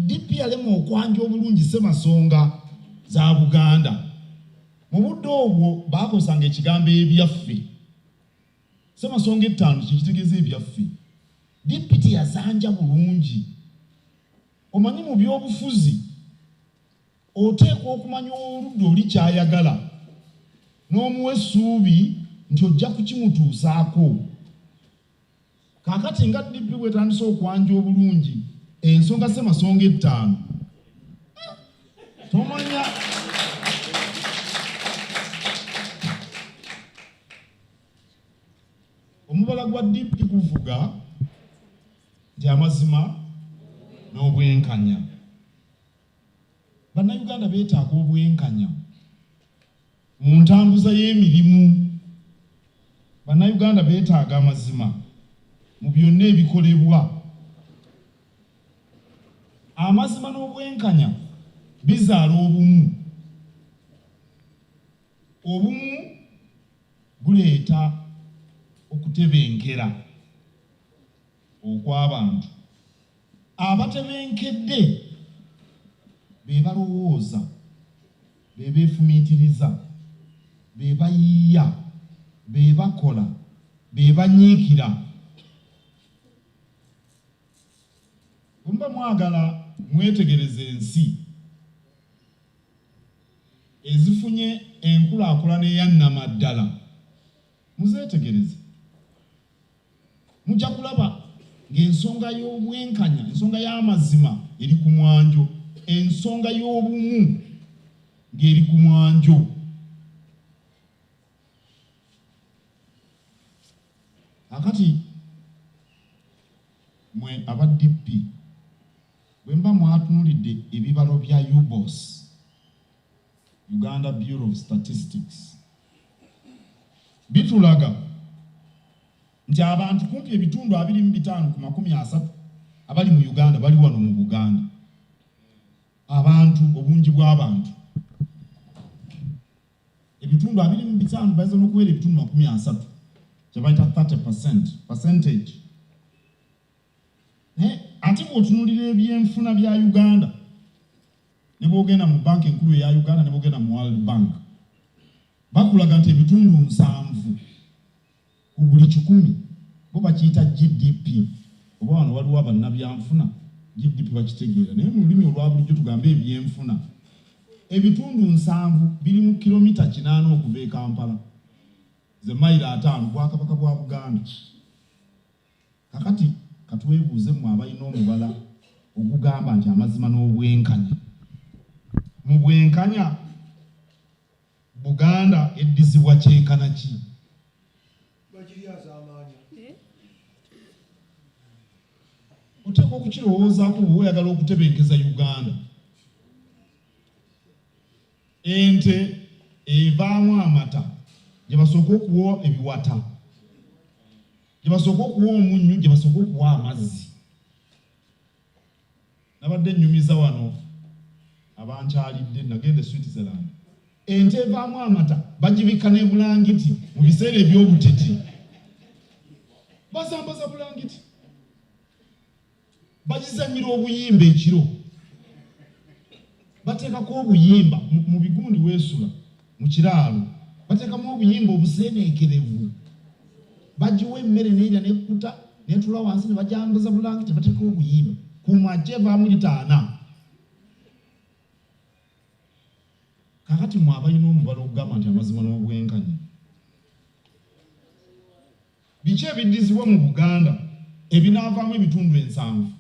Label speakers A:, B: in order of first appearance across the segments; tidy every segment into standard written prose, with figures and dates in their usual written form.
A: DP yalema okwanja obulungi Ssemasonga za Buganda. Mu budde obwo baakosanga ekigambo ebyaffe. Ssemasonga ettaano kitegeeza ebyaffe. DP teyazanja bulungi. Omanyi mu byobufuzi oteekwa okumanya oludda oli kyayagala n'omuwa essuubi nti ojja kukimutuusaako. Kaakati nga DP bwetandise okwanja obulungi ensonga Ssemasonga ettaano tomanya omubala gwa DP kuvuga nti amazima n'obwenkanya. Bannayuganda beetaaga obwenkanya mu ntambuza y'emirimu. Bannayuganda beetaaga amazima mu byonna ebikolebwa. Amazima n'obwenkanya bizaala obumu. Obumu buleeta okutebenkera okw'abantu. Abatebenkedde be balowooza, be beefumiitiriza, be bayiiya, be bakola, be banyiikira. Mba mwagala mwetegereze ensi ezifunye enkulaakulana eyannamaddala, muzeetegereze. Mujja kulaba ng'ensonga y'obwenkanya, ensonga y'amazima eri ku mwanjo, ensonga y'obumu ng'eri ku mwanjo. Akati mwe aba DP bwe mba mwatunulidde ebibalo bya UBOS, Uganda Bureau of Statistics, bitulaga nti abantu kumpi ebitundu 25 ku 30 abali mu Uganda bali wano mu Buganda. Abantu obungi bw'abantu ebitundu 25 baza n'okuwera ebitundu 30 kyebayita 30% percentage. Ate bw'otunulira ebyenfuna bya Uganda ne bw'ogenda mu banka enkulu eya Uganda ne bw'ogenda mu World Bank bakulaga nti ebitundu 7 ku buli 100 bo bakiyita GDP. Oba wano waliwo bannabyanfuna GDP bakitegeera, naye mu lulimi olwa bulijjo tugambe ebyenfuna. Ebitundu 7 biri mu kilomita 8 okuva e Kampala, ze mayiro 5 Bwakabaka bwa Buganda. Kakati katwebuuze mu abalina omubala ogugamba nti amazima n'obwenkanya. Mu bwenkanya Buganda eddizibwa kyenkana ki? Oteekwa okukirowoozaako bwe oyagala okutebenkeza Uganda. Ente evaamu amata gye basooka okuwa ebiwata, gye basooka okuwa omunnyo, gye basooka okuwa amazzi. Nabadde nnyumiza wano abankyalidde nagenda Switzerland. Ente evaamu amata bagibikka ne bulangiti mu biseera eby'obutiti. Basambaza bulangiti. Bagizannyira obuyimba ekiro. Bateekako obuyimba mu bigundi weesula mu kiraalo. Bateekamu obuyimba obuseeneekerevu. Bagiwa emmere n'erya n'ekkuta n'etula wansi ne bajambaza bulangiti bateeka obuyimba. Ku makya evaamu lita 4. Kakati mwe abalina omubala okugamba nti amazima n'obwenkanya. Biki ebiddizibwa mu Buganda ebinaavaamu ebitundu 7?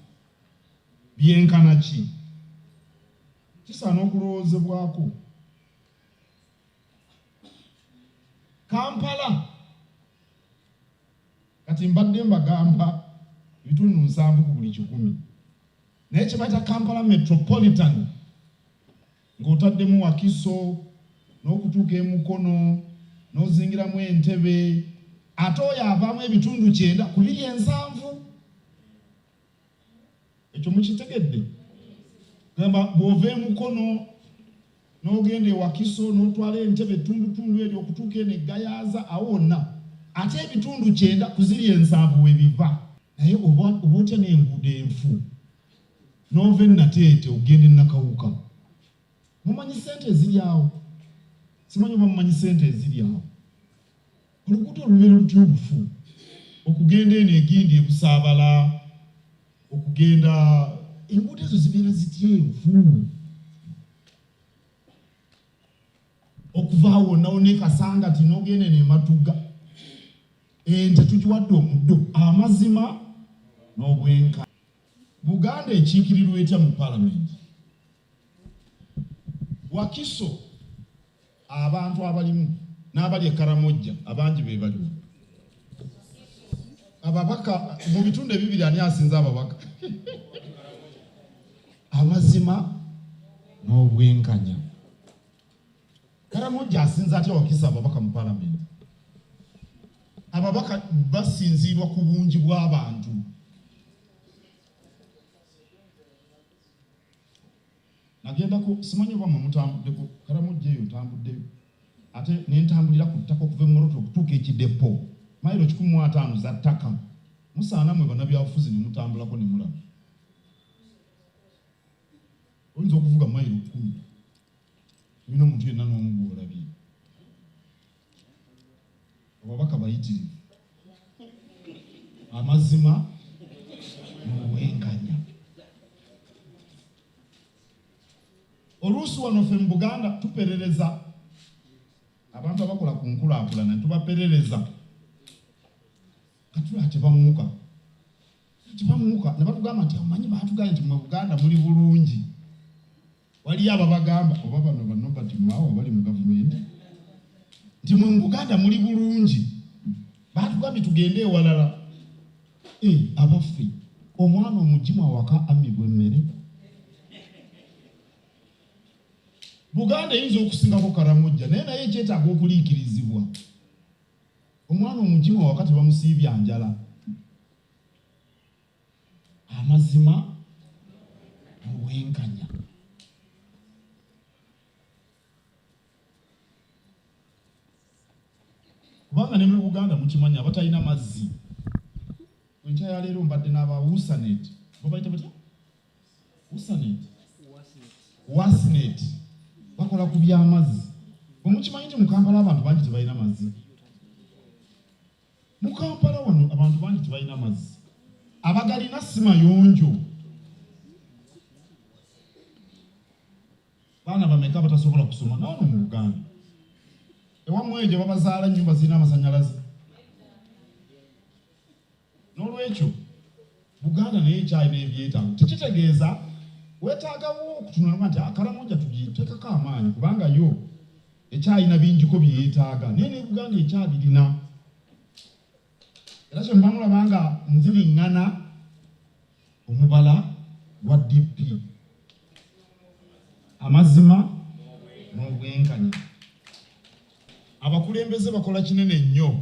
A: Byenkana ki? Kisaana okulowoozebwako. Kampala kati mbadde mbagamba ebitundu 7 ku buli 100. Naye kye bayita Kampala Metropolitan ng'otaddemu Wakiso n'okutuuka e Mukono n'ozingiramu Entebbe, ate oyo avaamu ebitundu 9 ku 7. Ekyo mukitegedde? Gamba bw'ova e Mukono n'ogenda e Wakiso n'otwala Entebbe ettundutundu eryo okutuuka eno eGayaaza awo wonna, ate ebitundu 9 ku 7 we biva. Naye oba otya n'enguudo enfu nove natete ogende nakawuka. Mumanyi sente eziri awo. Simanyi oba mumanyi sente eziri awo. Oluguudo olubeera lutuufu. Okugenda eno egindi ebusaabala, okugenda enguudo ezo zibeera zityevu. Okuvaawo nawo ne Kasangati n'ogenda ne Matuga. Ente tugiwadde omuddo, amazima n'obwenka. Buganda ekiikirirwa etya mu Parliament? Wakiso abantu abalimu n'abali e Karamojja abangi be baliwo. Ababaka mu bitundu ebibiri ani asinza ababaka? Amazima n'obwenkanya. Karamojja asinza atya Wakiso ababaka mu Parliament? Ababaka basinzirwa ku bungi bw'abantu. Nagendako simanyi oba mutambuddeko Karamojja eyo ntambuddeyo. Ate nentambulira ku ttaka okuva e Moroto okutuuka ekidepo. Mayiro 15 za ttaka. Musaana mwe bannabyabufuzi ne mutambulako ne mulaba. Oyinza okuvuga mayiro 10. Olina omuntu yenna n'omu gw'olabye. Ababaka bayitirivu. Amazima n'obwenkanya. Oluusi wano ffe mu Buganda tuperereza abantu abakola ku nkulaakulana tubaperereza. Katula tebamuuka. Ne batugamba nti amanyi baatugambye nti mu Buganda muli bulungi. Waliyo ababagamba oba bano bannobati maawo bali mu gavumenti nti mu Buganda muli bulungi. Baatugambye tugende ewalala. Abaffe omwana omugimu awaka amibwa emmere. Buganda eyinza okusingako Karamojja naye naye kyetaaga okuliikirizibwa. Omwana omugimu awaka tebamusiibya njala. Amazima n'obwenkanya. Kubanga ne mu Buganda mukimanya abatalina mazzi. Enkya ya leero mbadde n'abawusanet. Babayita batya? Wasinet. Bakola ku by'amazzi. Mukimanyi nti mu Kampala abantu bangi tebalina mazzi. Mu Kampala wano abantu bangi tebalina mazzi. Abagalina si mayonjo. Baana bameka batasobola kusoma nawo mu Buganda. Ewammwe ejo babazaala ennyumba zirina amasanyalaze. N'olwekyo Buganda naye ekyalina ebyetaago. Tekitegeeza weetaagawo okutunula nti Karamojja tugiteekako amaanyi kubanga yo ekyalina bingiko byeyeetaaga. Naye ne Buganda ekyabirina. Era kye mba mulaba nga nziriŋŋana omubala gwa DP. Amazima n'obwenkanya. Abakulembeze bakola kinene nnyo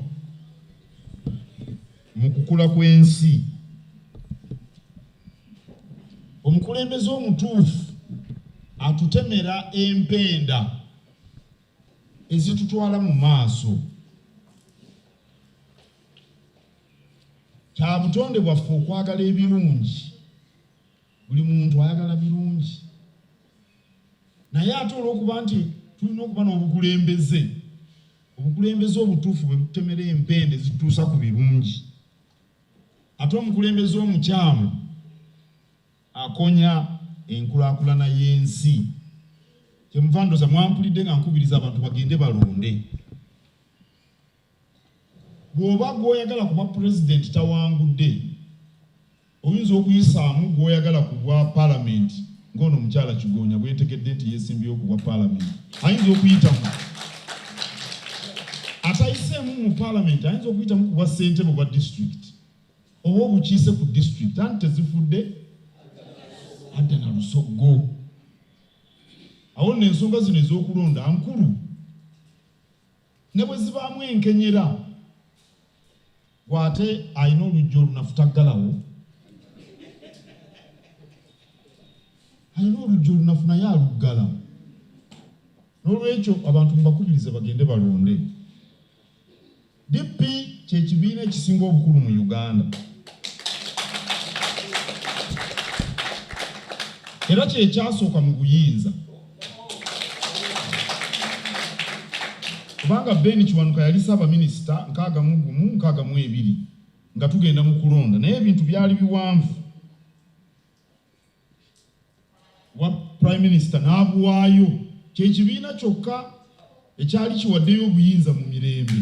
A: mu kukula kw'ensi. Omukulembeze omutuufu atutemera empenda ezitutwala mu maaso. Kya butonde bwaffe okwagala ebirungi. Buli muntu ayagala birungi. Naye ate olw'okuba nti tulina okuba n'obukulembeze. Obukulembeze obutuufu bwe butemera empenda ezituusa ku birungi. Ate omukulembeze omukyamu akonya enkulaakulana y'ensi. Kyemuva ndooza mwampulidde nga nkubiriza abantu bagende balonde. Bw'oba gw'oyagala kuba pulezidenti tawangudde, oyinza okuyisaamu gw'oyagala ku bwa Paalamenti ng'ono omukyala Kigonya bwetekedde nti yeesimbyewo ku bwa Paalamenti. Ayinza okuyitamu. Atayiseemu mu Paalamenti ayinza okuyitamu ku bwa ssentebe bwa disitulikiti. Oba obukiise ku disitulikiti anti tezifudde adda na Lusoggo. Awo nno ensonga zino ez'okulonda nkulu. Ne bwe zibaamu enkenyera bw'ate alina olujja olunafu alina olujja olunafu naye aluggala. N'olwekyo abantu mbakubirize bagende balonde. DP kye kibiina ekisinga obukulu mu Uganda. era kyekyasooka mu buyinza. Kubanga Ben Kiwanuka yali Ssaabaminisita 61-62 nga tugenda mu kulonda, naye ebintu byali biwanvu. Wa Prime Minister n'abuwaayo, kyekibiina kyokka ekyali kiwaddeyo obuyinza mu mirembe.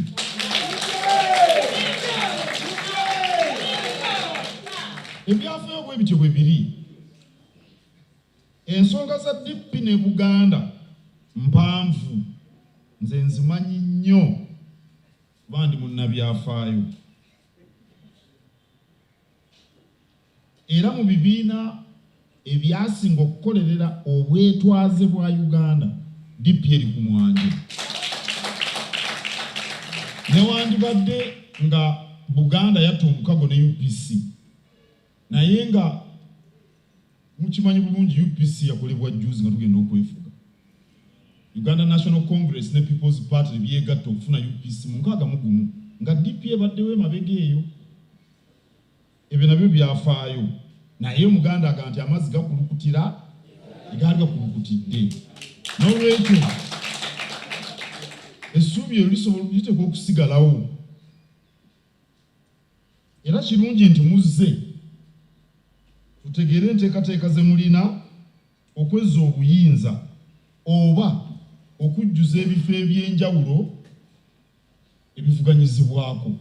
A: Ebyafaayo bwe bityo bwe biri. Ensonga za DP ne Buganda mpanvu, nze nzimanyi nnyo kuba ndi munnabyafaayo. Era mu bibiina ebyasinga okukolerera obwetwaze bwa Uganda, DP eri ku mwanje. Newandibadde nga Buganda yatta omukago ne UPC, naye nga mukimanyi bulungi UPC yakolebwa juzi nga tugenda okwefuga. Uganda National Congress ne People's Party byegatta okufuna UPC mu 61 nga DP ebaddewo emabega eyo. Ebyo nabyo byafaayo, naye Omuganda aga nti amazzi gakulukutira egaali gakulukutidde. N'olwekyo essuubi eryo litekwa okusigalawo. Era kirungi nti muzze tutegeere enteekateeka ze mulina okwezza obuyinza oba okujjuza ebifo eby'enjawulo ebivuganyizibwako.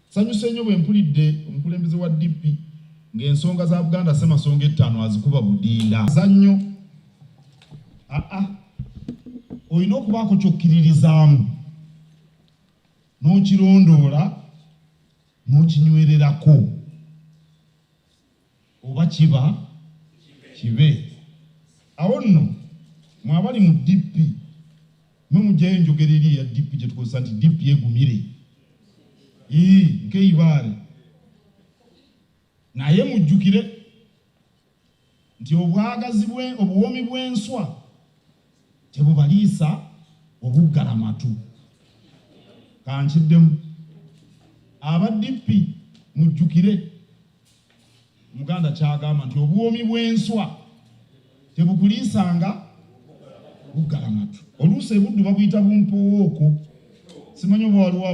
A: Sanyuse nnyo bwe mpulidde omukulembeze wa DP ng'ensonga za Buganda Ssemasonga 5 azikuba budinda. Zannyo olina okubaako ky'okkiririzaamu n'okirondoola n'okinywererako, oba kiba kibe. Awo nno mwabali mu DP mujjayo enjogera eri eya DP gye tukozesa nti DP egumire nk'eibaale. Naye mujjukire nti obuwoomi bw'enswa tebubaliisa obuggalamatu. Kankiddemu aba DP mujjukire Muganda kyagamba nti obuwoomi bw'enswa tebukuliisanga buggalamatu. Oluusi ebuddu babuyita bumpowooko. Simanyi oba waliwo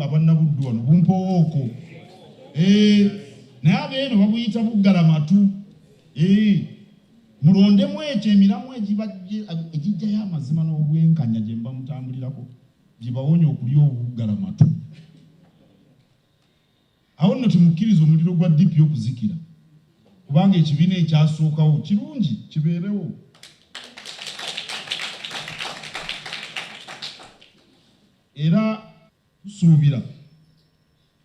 A: abannabuddu wano bumpowooko. Naye abeeno babuyita buggalamatu. Mulondemu ekyo emiramu egijjayo amazima n'obwenkanya gye mba mutambulirako gibawonya okulya obuggalamatu. Awo nno tumukkiriza omuliro gwa DP okuzikira, kubanga ekibiina ekyasookawo kirungi kibeerewo. Era tusuubira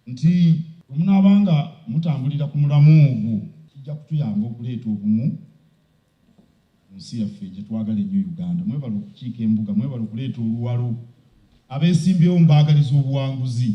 A: nti omunaabanga mutambulira ku mulamu ogwo kijja kutuyamba okuleeta obumu mu nsi yaffe gye twagala ennyo Uganda. Mwebala okukiika embuga, mwebala okuleeta oluwalo. Abeesimbyewo mbaagaliza obuwanguzi.